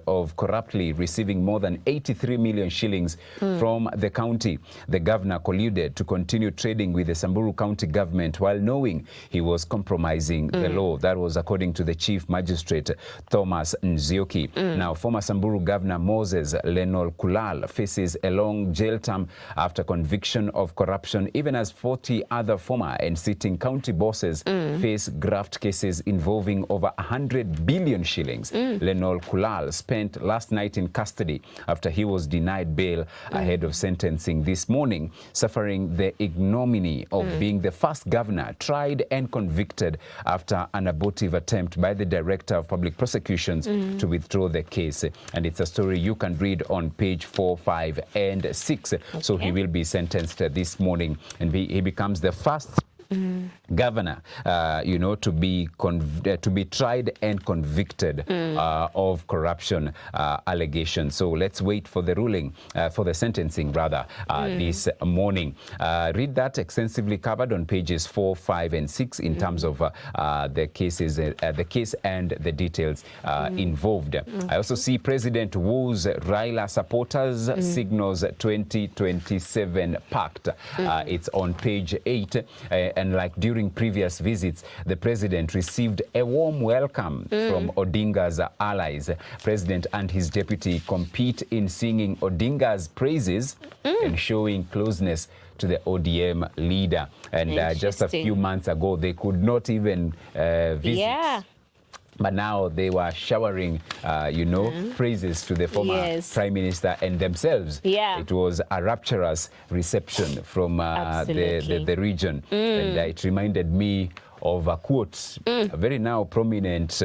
of corruptly receiving more than 83 million shillings from the county. The governor colluded to continue trading with the Samburu County government while knowing he was compromising the law. That was according to the Chief Magistrate, Thomas Nzioki. Now, former Samburu Governor Moses Lenol Kulal faces a long jail term after conviction of corruption, even as 40 other former and sitting county bosses face graft cases involving over 100 billion shillings. Lenol Kulal spent last night in custody after he was denied bail ahead of sentencing this morning, suffering the ignominy of being the first governor tried and convicted after an abortive attempt by the Director of Public Prosecutions to withdraw the case. And it's a story you can read on page 4, 5, and 6. Okay. So he will be sentenced this morning, and he becomes the first governor, to be tried and convicted of corruption allegations. So let's wait for the ruling, for the sentencing rather, this morning. Read that extensively covered on pages 4, 5, and 6 in terms of the cases, the case and the details involved. I also see President woos Raila supporters, signals 2027 pact. It's on page 8. And like during previous visits, the president received a warm welcome from Odinga's allies. President and his deputy compete in singing Odinga's praises and showing closeness to the ODM leader. And just a few months ago, they could not even visit. Yeah. But now they were showering, praises to the former Prime Minister and themselves. Yeah. It was a rapturous reception from the region. And it reminded me of a quote, a very now prominent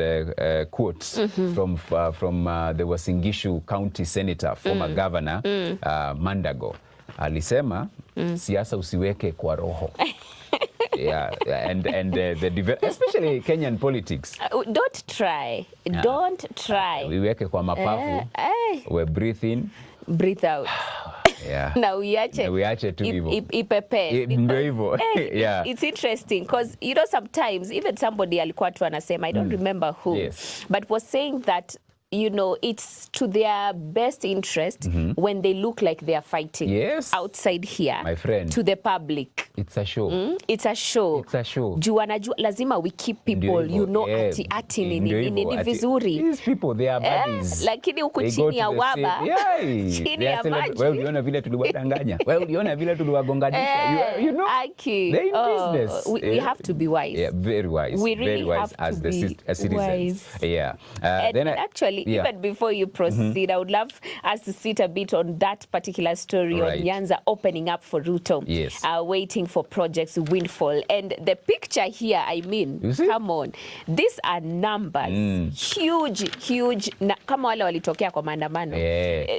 quote from the Wasingishu County Senator, former Governor Mandago. Alisema, siasa usiweke kwa roho. Yeah, and especially Kenyan politics. Don't try. Don't try. We weke kwa mapafu. We breathe in. Breathe out. Yeah. Na uiache tu hivyo. Ipepe. Ndio hivyo. Yeah. It's interesting because sometimes even somebody alikuwa tu anasema, I don't remember who, but was saying that it's to their best interest when they look like they are fighting outside here, my friend, to the public. It's a show. It's a show. It's a show. Lazima we keep people, ati nini vizuri. These people, they are buddies. Lakini huku chini ya waba, chini ya maji. Wewe uliona vile tuliwadanganya. Wewe uliona vile tuliwagonganisha. They're in business. We have to be wise. Yeah, very wise. We really very wise have as to the be citizens. Wise. Yeah. And actually, even before you proceed, I would love us to sit a bit on that particular story on Nyanza opening up for Ruto. Yes. Waiting for projects windfall. And the picture here, I mean, come on. These are numbers. Huge. Kama wale walitokea kwa maandamano.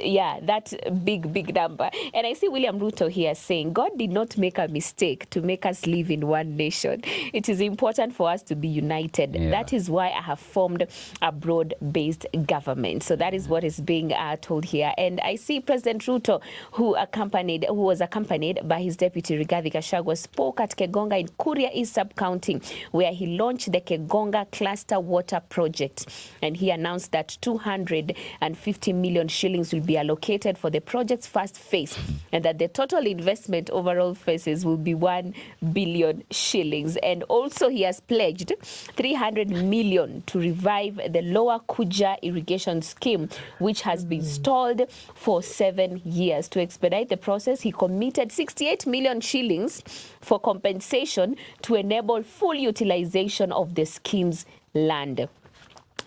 Yeah, that big number. And I see William Ruto here saying, God did not make a mistake to make us live in one nation. It is important for us to be united. Yeah. That is why I have formed a broad-based government. So that is what is being told here. And I see President Ruto, who was accompanied by his deputy Rigathi Gachagua, spoke at Kegonga in Kuria East Sub-County, where he launched the Kegonga Cluster Water Project. And he announced that 250 million shillings will be allocated for the project's first phase, and that the total investment overall phases will be 1 billion shillings. And also he has pledged 300 million to revive the Lower Kuja irrigation scheme, which has been stalled for 7 years. To expedite the process, he committed 68 million shillings for compensation to enable full utilization of the scheme's land.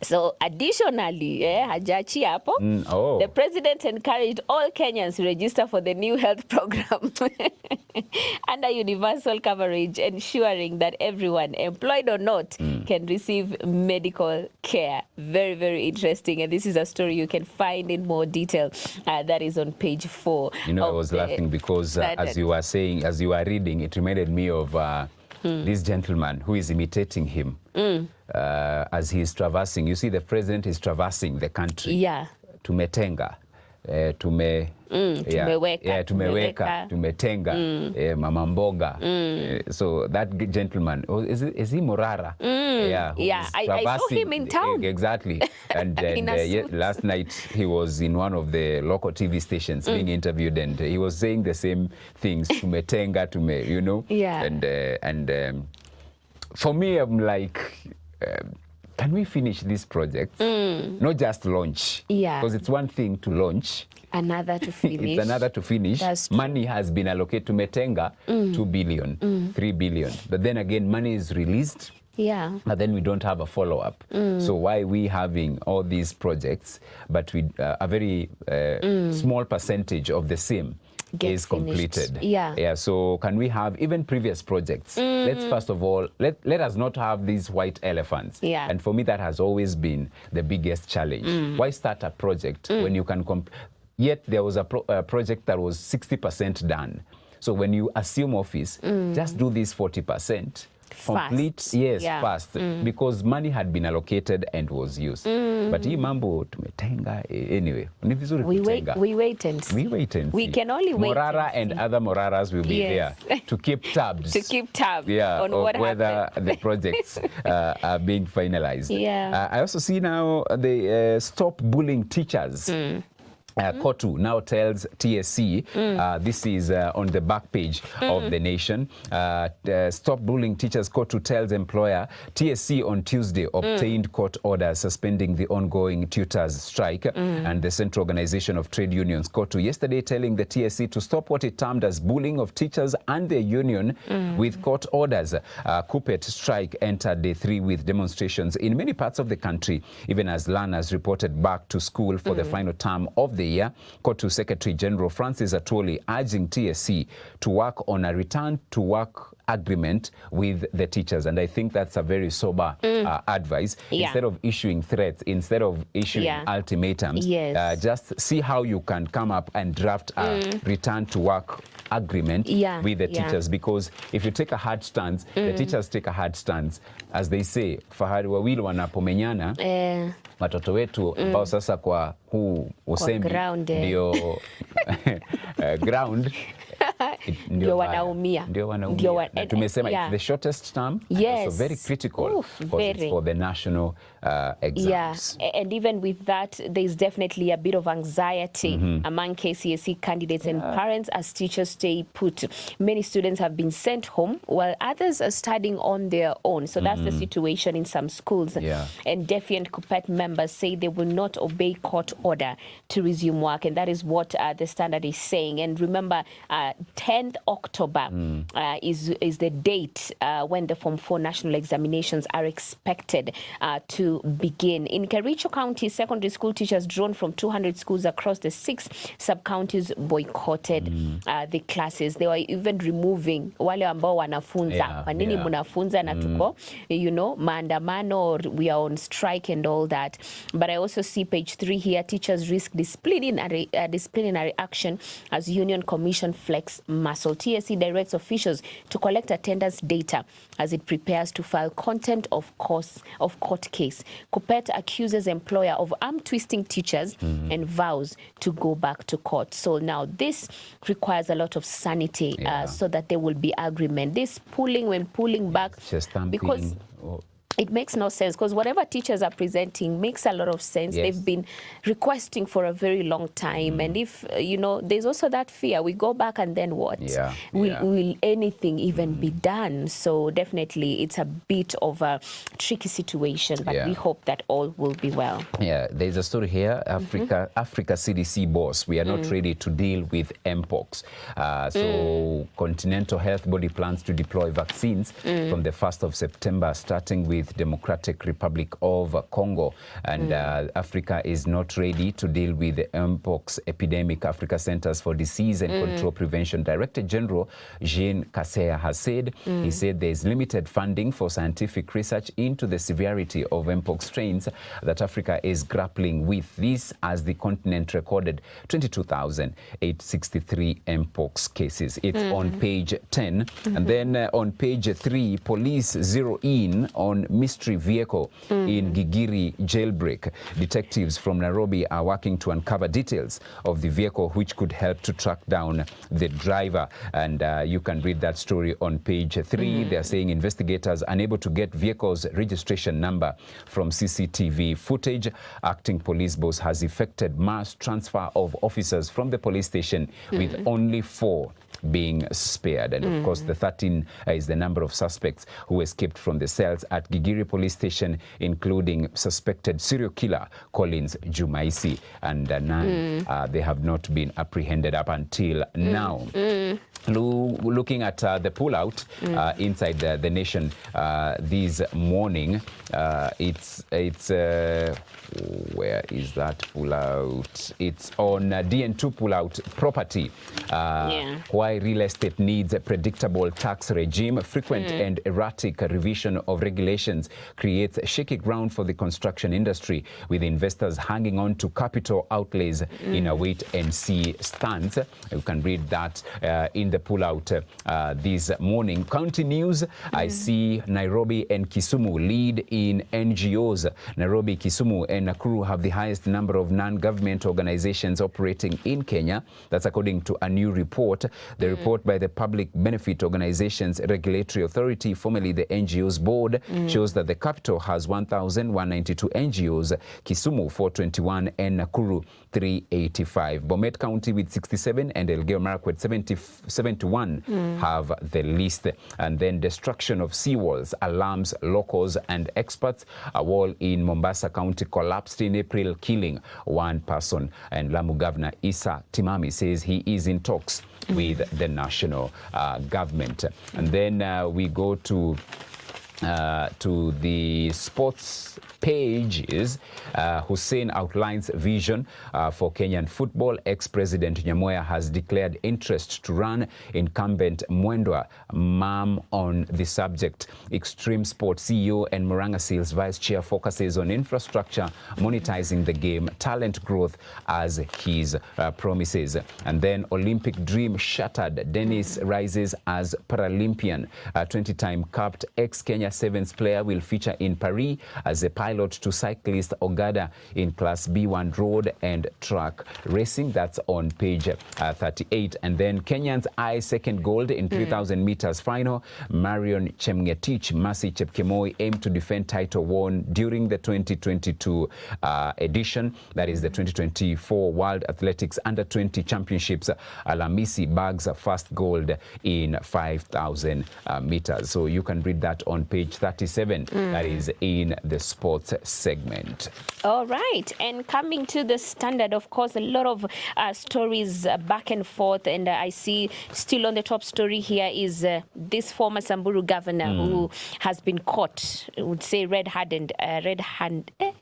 So additionally, hajachi hapo, the president encouraged all Kenyans to register for the new health program under universal coverage, ensuring that everyone, employed or not, can receive medical care. Very, very interesting. And this is a story you can find in more detail. That is on page 4. I was laughing because as you were reading, it reminded me of this gentleman who is imitating him. As he is traversing. You see, the president is traversing the country to Metenga. tumeweka, tumetenga, mama mboga. So that gentleman, is he Morara? I saw him in town. Exactly. And last night he was in one of the local TV stations being interviewed, and he was saying the same things. Tumetenga, you know. Yeah. And for me, I'm like, can we finish this project? Not just launch. Yeah. Because it's one thing to launch. Another to finish. It's another to finish. Money has been allocated to Metenga, 2 billion, 3 billion. But then again, money is released. Yeah. But then we don't have a follow-up. So why are we having all these projects, but we a very small percentage of the same is completed? Yeah. So can we have even previous projects? Let's first of all, let us not have these white elephants. Yeah. And for me, that has always been the biggest challenge. Why start a project when you can yet there was a project that was 60% done. So when you assume office, just do this 40%. Complete, fast, because money had been allocated and was used. But hii mambo tumetenga anyway. We wait and see. We wait and see. We can only wait. Morara and other Moraras will be there to keep tabs. To keep tabs on whether the projects are being finalized. Yeah. I also see now the Stop Bullying Teachers. KOTU now tells TSC, this is on the back page of The Nation, Stop Bullying Teachers, KOTU tells employer, TSC on Tuesday obtained court orders suspending the ongoing tutors strike, and the Central Organization of Trade Unions, KOTU, yesterday telling the TSC to stop what it termed as bullying of teachers and their union with court orders. KUPPET strike entered day 3 with demonstrations in many parts of the country, even as learners reported back to school for the final term of the year. KOTU Secretary General Francis Atwoli urging TSC to work on a return to work agreement with the teachers. And I think that's a very sober advice. Instead of issuing threats, instead of issuing ultimatums, just see how you can come up and draft a return to work agreement with the teachers. Because if you take a hard stance, the teachers take a hard stance. As they say, fahari wawili wanapomenyana, watoto wetu ambao sasa kwa huu usemi ndio ground ndio wanaumia. Na tumesema it's the shortest term, so very critical for the national exams. And even with that, there's definitely a bit of anxiety among KCSE candidates and parents as teachers stay put. Many students have been sent home while others are studying on their own. So that's the situation in some schools. And Defiant KUPPET members say they will not obey court order to resume work. And that is what the Standard is saying. And remember, 10th October is the date when the Form 4 national examinations are expected to begin. In Kericho County, secondary school teachers drawn from 200 schools across the 6 sub-counties boycotted the classes. They were even removing wale ambao wanafunza. Manini munafunza na tuko, maandamano, or we are on strike and all that. But I also see page 3 here, teachers risk disciplinary action as Union Commission flex muscle. TSC directs officials to collect attendance data as it prepares to file contempt of court case. KUPPET accuses employer of arm twisting teachers and vows to go back to court. So now this requires a lot of sanity so that there will be agreement. This pulling back, because it makes no sense, because whatever teachers are presenting makes a lot of sense. They've been requesting for a very long time. And if, there's also that fear, we go back and then what? Will anything even be done? So definitely it's a bit of a tricky situation, but we hope that all will be well. There's a story here, Africa CDC boss, we are not ready to deal with Mpox. So Continental Health Body plans to deploy vaccines from the 1st of September, starting with Democratic Republic of Congo, and Africa is not ready to deal with the Mpox epidemic. Africa Centers for Disease and Control Prevention Director General Jean Kaseya has said, he said there is limited funding for scientific research into the severity of Mpox strains that Africa is grappling with. This as the continent recorded 22,863 Mpox cases. It's on page 10. And then on page 3, police zero in on mystery vehicle in Gigiri jailbreak. Detectives from Nairobi are working to uncover details of the vehicle, which could help to track down the driver. And you can read that story on page 3. They are saying investigators unable to get vehicle's registration number from CCTV footage. Acting police boss has effected mass transfer of officers from the police station with only 4 being spared. And of course, the 13 is the number of suspects who escaped from the cells at Gigiri police station, including suspected serial killer Collins Jumaisi. And none, they have not been apprehended up until now. Looking at the pullout inside the nation this morning, it's where is that pullout? It's on DN2 pullout property. Why real estate needs a predictable tax regime. Frequent and erratic revision of regulations creates shaky ground for the construction industry, with investors hanging on to capital outlays in a wait-and-see stance. You can read that in the pullout this morning. County news, I see Nairobi and Kisumu lead in NGOs. Nairobi, Kisumu and Nakuru have the highest number of non-government organizations operating in Kenya. That's according to a new report. The report by the Public Benefit Organizations Regulatory Authority, formerly the NGOs Board, shows that the capital has 1,192 NGOs, Kisumu 421 and Nakuru 385. Bomet County with 67 and Elgeyo Marakwet 71 have the least. And then destruction of seawalls alarms locals and experts. A wall in Mombasa County collapsed in April, killing 1 person. And Lamu Governor Issa Timami says he is in talks with the national government. And then we go to the sports pages. Hussein outlines vision for Kenyan football. Ex-President Nyamoya has declared interest to run incumbent Mwendwa Mam on the subject. Extreme Sport CEO and Murang'a Seals Vice Chair focuses on infrastructure, monetizing the game, talent growth as his promises. And then Olympic dream shattered. Dennis rises as Paralympian. 20-time capped ex-Kenya Sevens player will feature in Paris as a pilot to cyclist Ogada in Class B1 road and track racing. That's on page 38. And then Kenyans eye second gold in 3,000 meters final. Marion Chemngetich, Mercy Chepkemoi aim to defend title won during the 2022 edition. That is the 2024 World Athletics Under-20 Championships. Alamisi bags first gold in 5,000 meters. So you can read that on page 37. That is in the sports segment. All right. And coming to the Standard, of course, a lot of stories back and forth. And I see still on the top story here is this former Samburu governor who has been caught, I would say red-handed.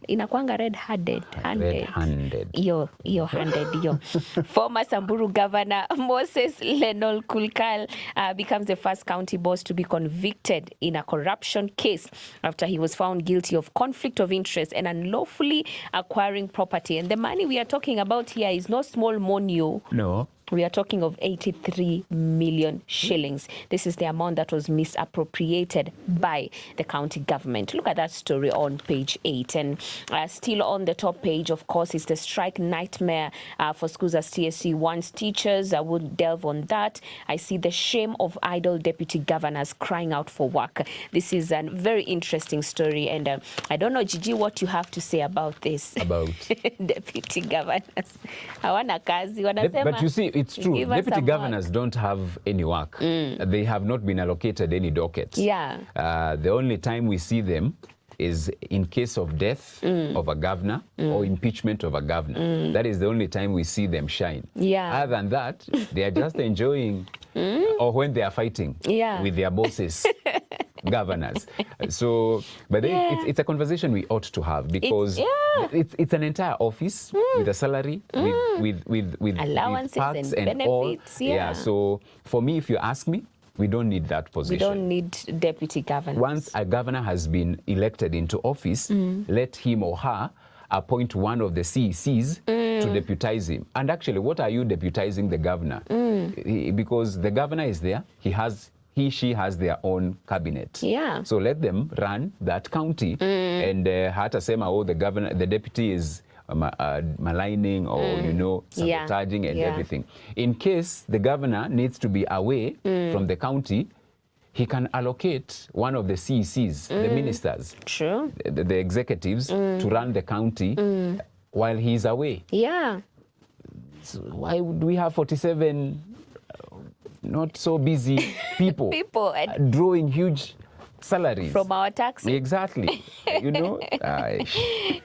Inakwanga red-handed. Red-handed. Yo handed, yo. Former Samburu governor Moses Lenol Kulkal becomes the first county boss to be convicted in a corruption case after he was found guilty of conflict of interest and unlawfully acquiring property. And the money we are talking about here is no small money. No. We are talking of 83 million shillings. This is the amount that was misappropriated by the county government. Look at that story on page 8. And still on the top page, of course, is the strike nightmare for schools as TSC wants teachers. I would delve on that. I see the shame of idle deputy governors crying out for work. This is a very interesting story. And I don't know, Gigi, what you have to say about this. About? Deputy governors. Hawana kazi. Wanasema, but you see, it's true. Deputy governors don't have any work. They have not been allocated any dockets. Yeah. The only time we see them is in case of death of a governor or impeachment of a governor. That is the only time we see them shine. Yeah. Other than that, they are just enjoying or when they are fighting with their bosses. Governors. So, but it's a conversation we ought to have, because it's an entire office with a salary, with allowances perks and benefits. All. So for me, if you ask me, we don't need that position. We don't need deputy governors. Once a governor has been elected into office, let him or her appoint one of the CECs to deputize him. And actually, what are you deputizing the governor? Because the governor is there, he has she has their own cabinet. Yeah. So let them run that county. And hatasema, oh, the governor, the deputy is maligning or, sabotaging and everything. In case the governor needs to be away from the county, he can allocate one of the CECs, the ministers, True. the executives, to run the county while he's away. Yeah. So why would we have 47 not so busy people, drawing huge salaries from our taxes? Exactly.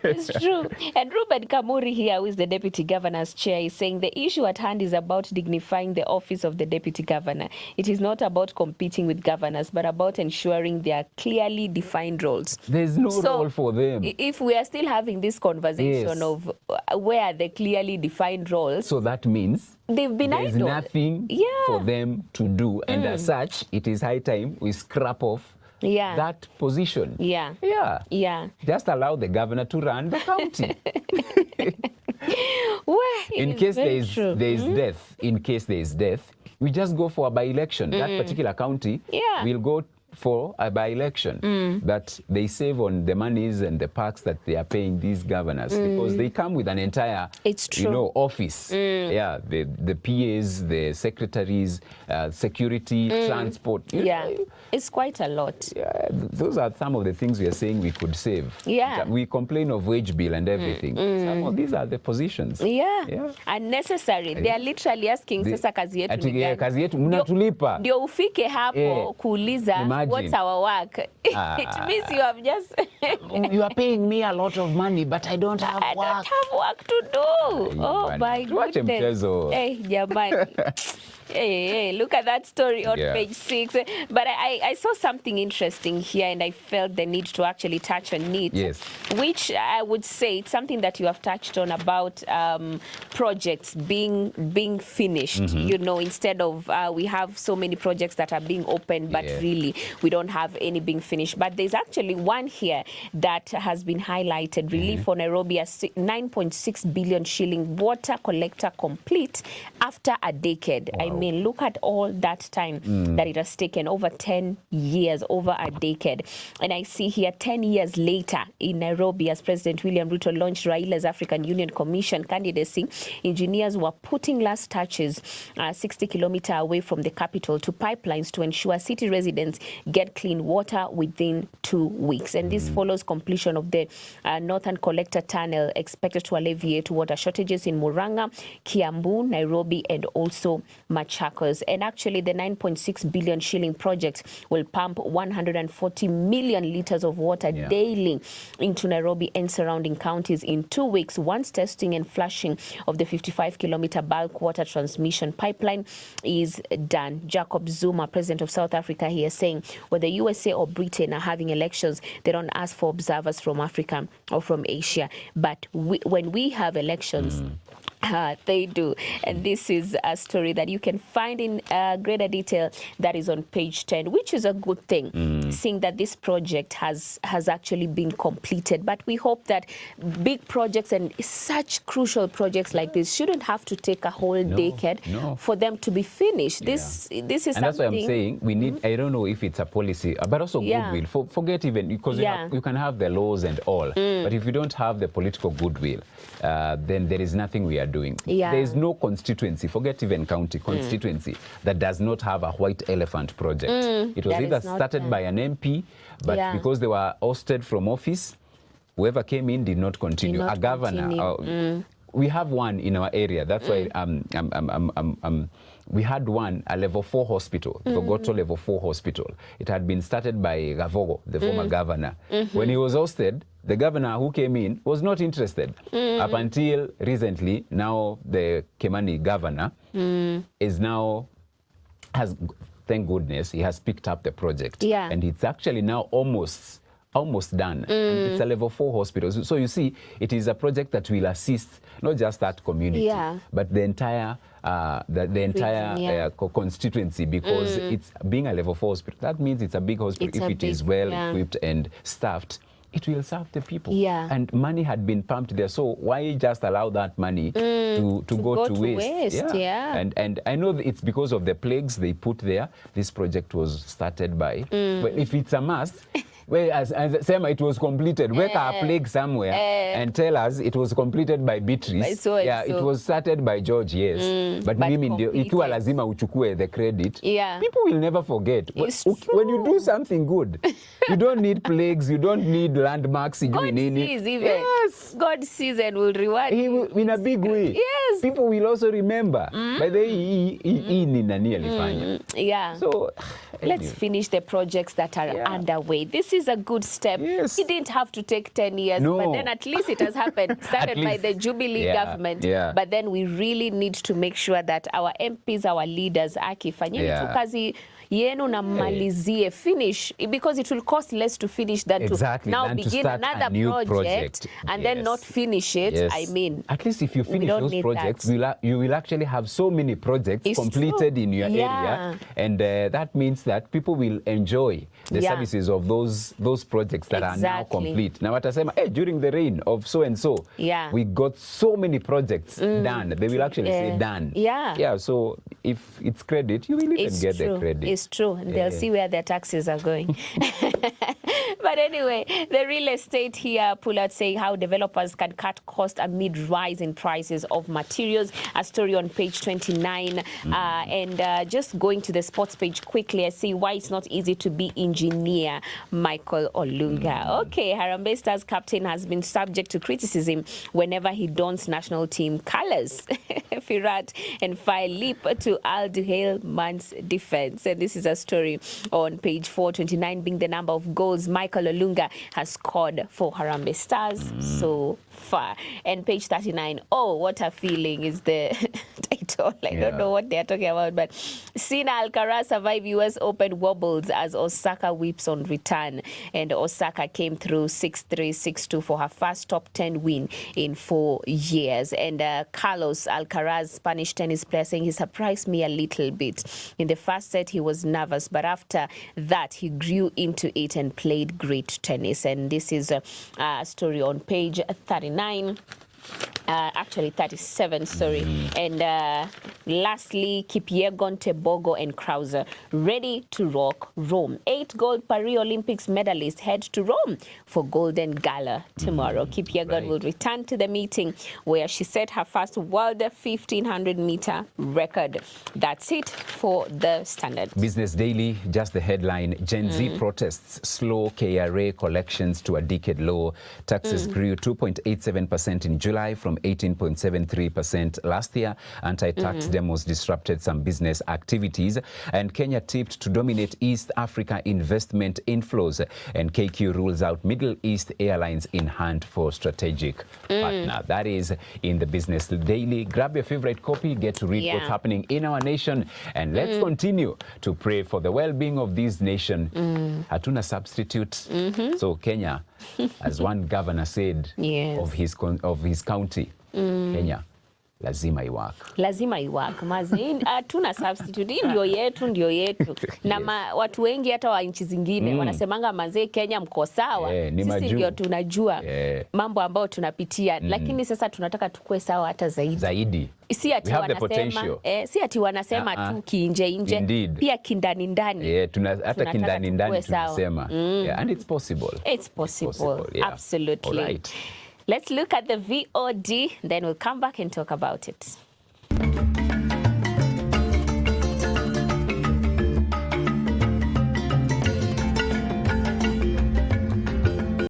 It's true. And Ruben Kamuri here, who is the Deputy Governor's chair, is saying the issue at hand is about dignifying the office of the Deputy Governor. It is not about competing with governors, but about ensuring there are clearly defined roles. There's no role for them. If we are still having this conversation of where are the clearly defined roles, so that means they've been there's idle. Nothing for them to do. And as such, it is high time we scrap off that position. Just allow the governor to run the county. In case there is death, we just go for a by-election. That particular county will go for a by-election, that they save on the monies and the perks that they are paying these governors, because they come with an entire office. The PAs, the secretaries, security, transport. It's quite a lot. Those are some of the things we are saying we could save. We complain of wage bill and everything. Some of these are the positions. Unnecessary. They are literally asking, sasa kazi yetu ni gani? Kazi yetu mnatulipa. Ndio ufike hapo kuuliza what's our work? It means you have just you are paying me a lot of money, but I don't have work. I don't have work to do. Oh my goodness. Hey, jamani. Hey, look at that story on page 6. But I saw something interesting here, and I felt the need to actually touch on it, which I would say it's something that you have touched on about projects being finished. Instead of we have so many projects that are being opened, but really we don't have any being finished. But there's actually one here that has been highlighted, relief for Nairobi, a 9.6 billion shilling water collector complete after a decade. Wow. I mean, look at all that time that it has taken, over 10 years, over a decade. And I see here 10 years later in Nairobi, as President William Ruto launched Raila's African Union Commission candidacy, engineers were putting last touches 60 kilometers away from the capital to pipelines to ensure city residents get clean water within 2 weeks. And this follows completion of the Northern Collector Tunnel, expected to alleviate water shortages in Murang'a, Kiambu, Nairobi, and also Machakos. And actually, the 9.6 billion shilling project will pump 140 million liters of water daily into Nairobi and surrounding counties in 2 weeks, once testing and flushing of the 55-kilometer bulk water transmission pipeline is done. Jacob Zuma, president of South Africa, here saying whether USA or Britain are having elections, they don't ask for observers from Africa or from Asia. But when we have elections, they do. And this is a story that you can find in greater detail that is on page 10, which is a good thing, seeing that this project has actually been completed. But we hope that big projects and such crucial projects like this shouldn't have to take a whole decade for them to be finished. This is and something. That's why I'm saying we need, I don't know if it's a policy, but also goodwill. Forget even, because you can have the laws and all, but if you don't have the political goodwill, then there is nothing we are doing. There is no constituency, forget even county constituency, that does not have a white elephant project. It was either started by an MP, but because they were ousted from office, whoever came in did not continue. A governor. We have one in our area. That's why we had one, a level 4 hospital, Vogoto level 4 hospital. It had been started by Gavogo, the former governor. When he was ousted, the governor who came in was not interested. Up until recently, now the Kimani governor is now, thank goodness, he has picked up the project. And it's actually now almost done. And it's a level 4 hospital. So you see, it is a project that will assist not just that community, but the entire constituency, because it's being a level 4 hospital. That means it's a big hospital if it is well equipped and staffed. it will serve the people. Yeah. And money had been pumped there. So why just allow that money to go to waste? Yeah. And I know it's because of the plagues they put there. This project was started by. But if it's a must, well, as Sema, it was completed. Wake a plague somewhere and tell us it was completed by Beatrice. It was started by George, yes. But mimi ndio ikiwa lazima uchukue the credit. People will never forget. When you do something good, you don't need plagues, you don't need landmarks. God sees even. Yes. God sees and will reward you. In a big way. Yes. People will also remember. By the way, yeah. So let's finish the projects that are underway. This is a good step. Yes. It didn't have to take 10 years, but then at least it has happened. Started by the Jubilee government. But then we really need to make sure that our MPs, our leaders, fanyeni tu kazi yenu na malizie, finish, because it will cost less to finish than to now begin another project and then not finish it. I mean, at least if you finish those projects, you will actually have so many projects completed in your area, and that means that people will enjoy the services of those projects that are now complete. Now, watasema, hey, during the reign of so and so, we got so many projects done. They will actually say done. So if it's credit, you will even get the credit. It's true. And they'll see where their taxes are going. But anyway, the real estate here pull out saying how developers can cut costs amid rise in prices of materials. A story on page 29. And just going to the sports page quickly, I see why it's not easy to be engineer Michael Olunga. Okay, Harambee Stars captain has been subject to criticism whenever he dons national team colors. Firat and file leap to Al Duhail Man's defense. And this is a story on page 429, being the number of goals Michael Olunga has scored for Harambee Stars so far. And page 39, oh, what a feeling is the title. I don't know what they're talking about, but Sina Alcaraz survive US Open wobbles as Osaka whips on return. And Osaka came through 6-3, 6-2 for her first top 10 win in 4 years. And Carlos Alcaraz, Spanish tennis player, saying he surprised me a little bit. In the first set, he was nervous, but after that, he grew into it and played great tennis. And this is a story on page 39. Actually 37, sorry. And lastly, Kipyegon, Tebogo and Krauser ready to rock Rome. 8 gold Paris Olympics medalists head to Rome for Golden Gala tomorrow. Kipyegon will return to the meeting where she set her first world 1500-meter record. That's it for the Standard. Business Daily, just the headline. Gen Z protests slow KRA collections to a decade low. Taxes grew 2.87% in July from 18.73% last year. Anti-tax demos disrupted some business activities. And Kenya tipped to dominate East Africa investment inflows. And KQ rules out Middle East airlines in hunt for strategic partner. That is in the Business Daily. Grab your favorite copy, get to read what's happening in our nation. And let's continue to pray for the well-being of this nation. Hatuna substitute. So Kenya, as one governor said of his county, Kenya, lazima iwak. Lazima iwak. Mazi, hatuna substitute. Hii ndio yetu. Na watu wengi hata wa nchi zingine wanasemanga mazee Kenya mko sawa. Sisi ndio tunajua mambo ambayo tunapitia. Lakini sasa tunataka tukue sawa hata zaidi. Si ati wanasema tu kiinje. Pia kindani ndani. Hata kindani ndani tunasema. And it's possible. It's possible. Absolutely. All right. Let's look at the VOD, then we'll come back and talk about it.